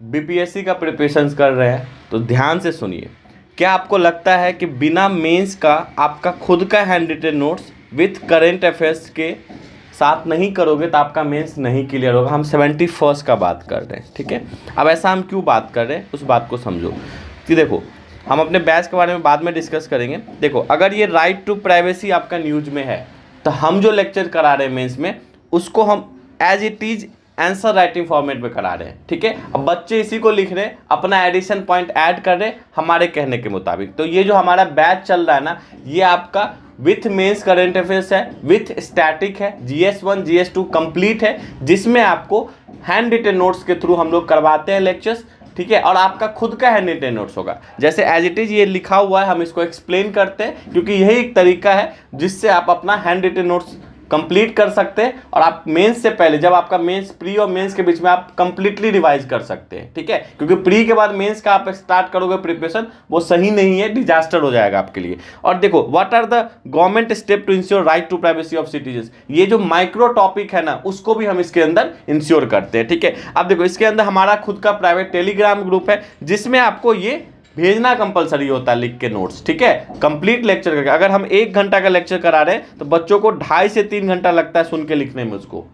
BPSC का preparation कर रहे हैं तो ध्यान से सुनिए। क्या आपको लगता है कि बिना मेंस का आपका खुद का hand written notes with current affairs के साथ नहीं करोगे तो आपका मेंस नहीं क्लियर होगा? हम 71st का बात कर रहे हैं, ठीक है। अब ऐसा हम क्यों बात कर रहे हैं उस बात को समझो कि देखो, हम अपने बैच के बारे में बाद में डिस्कस करेंगे। देखो, अगर ये राइट टू प्राइवेसी आपका न्यूज में है तो हम जो लेक्चर करा रहे हैं मेंस में उसको हम as it is answer writing format में करा रहे हैं, ठीक है। अब बच्चे इसी को लिख रहे हैं, अपना एडिशन पॉइंट ऐड कर रहे हैं हमारे कहने के मुताबिक। तो ये जो हमारा बैच चल रहा है ना, ये आपका विथ मेंस करेंट अफेयर्स है, विथ स्टैटिक है, GS1 GS2 कंप्लीट है, जिसमें आपको हैंड रिटन नोट्स के थ्रू हम लोग करवाते हैं लेक्चर्स, ठीक है। और आपका खुद का हैंड रिटन नोट्स होगा, जैसे एज इट इज ये लिखा हुआ है हम इसको एक्सप्लेन करते हैं, क्योंकि यही एक तरीका है जिससे आप अपना हैंड रिटन नोट्स कंप्लीट कर सकते हैं और आप मेंस से पहले, जब आपका मेंस, प्री और मेंस के बीच में, आप कंप्लीटली रिवाइज कर सकते हैं, ठीक है। क्योंकि प्री के बाद मेंस का आप स्टार्ट करोगे प्रिपरेशन, वो सही नहीं है, डिजास्टर हो जाएगा आपके लिए। और देखो, what are the government step to ensure right to privacy of citizen, ये जो माइक्रो टॉपिक है ना, उसको भी हम इसके अंदर इंश्योर करते हैं, ठीक है। अब देखो, इसके अंदर हमारा खुद का प्राइवेट टेलीग्राम ग्रुप है जिसमें आपको ये भेजना कंपलसरी होता है लिख के नोट्स, ठीक है, कंप्लीट लेक्चर करके। अगर हम 1 घंटा का लेक्चर करा रहे हैं तो बच्चों को 2.5 से 3 घंटा लगता है सुन के लिखने में, उसको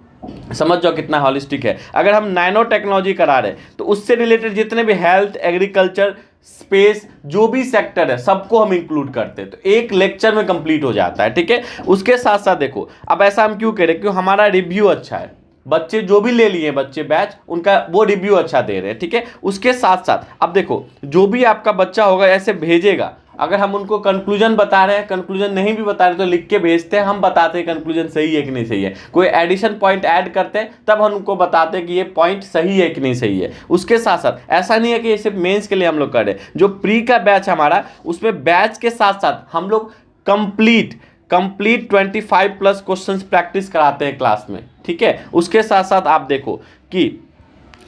समझ जाओ कितना हॉलिस्टिक है। अगर हम नैनो टेक्नोलॉजी करा रहे हैं तो उससे रिलेटेड जितने भी हेल्थ, एग्रीकल्चर, स्पेस, जो भी सेक्टर है सबको हम इंक्लूड करते हैं, तो एक लेक्चर में कंप्लीट हो जाता है, ठीक है। उसके साथ साथ देखो, अब ऐसा हम क्यों कह रहे हैं, क्योंकि हमारा रिव्यू अच्छा है, बच्चे जो भी ले लिए बच्चे बैच, उनका वो रिव्यू अच्छा दे रहे हैं, ठीक है। उसके साथ साथ अब देखो, जो भी आपका बच्चा होगा ऐसे भेजेगा, अगर हम उनको कंक्लूजन बता रहे हैं, कंक्लूजन नहीं भी बता रहे तो लिख के भेजते हैं, हम बताते हैं कंक्लूजन सही है कि नहीं सही है। कोई एडिशन पॉइंट ऐड करते हैं तब हम उनको बताते हैं कि ये पॉइंट सही है कि नहीं सही है। उसके साथ साथ ऐसा नहीं है कि ये सिर्फ मेंस के लिए हम लोग कर रहे हैं, जो प्री का बैच हमारा, उसमें बैच के साथ साथ हम लोग कंप्लीट 25+ क्वेश्चंस प्रैक्टिस कराते हैं क्लास में, ठीक है। उसके साथ साथ आप देखो कि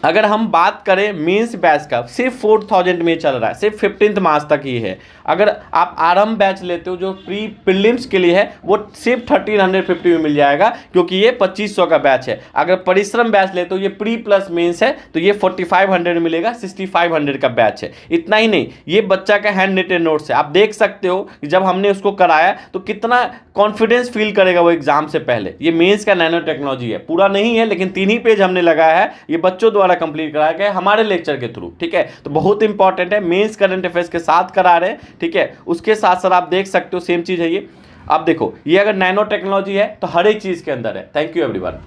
अगर हम बात करें मेंस बैच का, सिर्फ 4000 में चल रहा है, सिर्फ 15 मार्च तक ही है। अगर आप आरंभ बैच लेते हो जो प्री प्रीलिम्स के लिए है, वो सिर्फ 1350 में मिल जाएगा, क्योंकि ये 2500 का बैच है। अगर परिश्रम बैच लेते हो, ये प्री प्लस मेंस है, तो ये 4500 में मिलेगा, 6500 का बैच है। इतना ही नहीं, ये बच्चा का हैंड रिटन नोट्स है। आप देख सकते हो कि जब हमने उसको कराया तो कितना कॉन्फिडेंस फील करेगा वो एग्जाम से पहले। ये मेंस का नैनो टेक्नोलॉजी है, पूरा नहीं है लेकिन 3 ही पेज हमने लगाया है, ये बच्चों द्वारा कंप्लीट कराया गया हमारे लेक्चर के थ्रू, ठीक है। तो बहुत इंपॉर्टेंट है, मेंस करंट अफेयर्स के साथ करा रहे हैं, ठीक है। उसके साथ साथ आप देख सकते हो सेम चीज है ये। अब देखो, ये अगर नैनो टेक्नोलॉजी है तो हर एक चीज के अंदर है। Thank you everyone.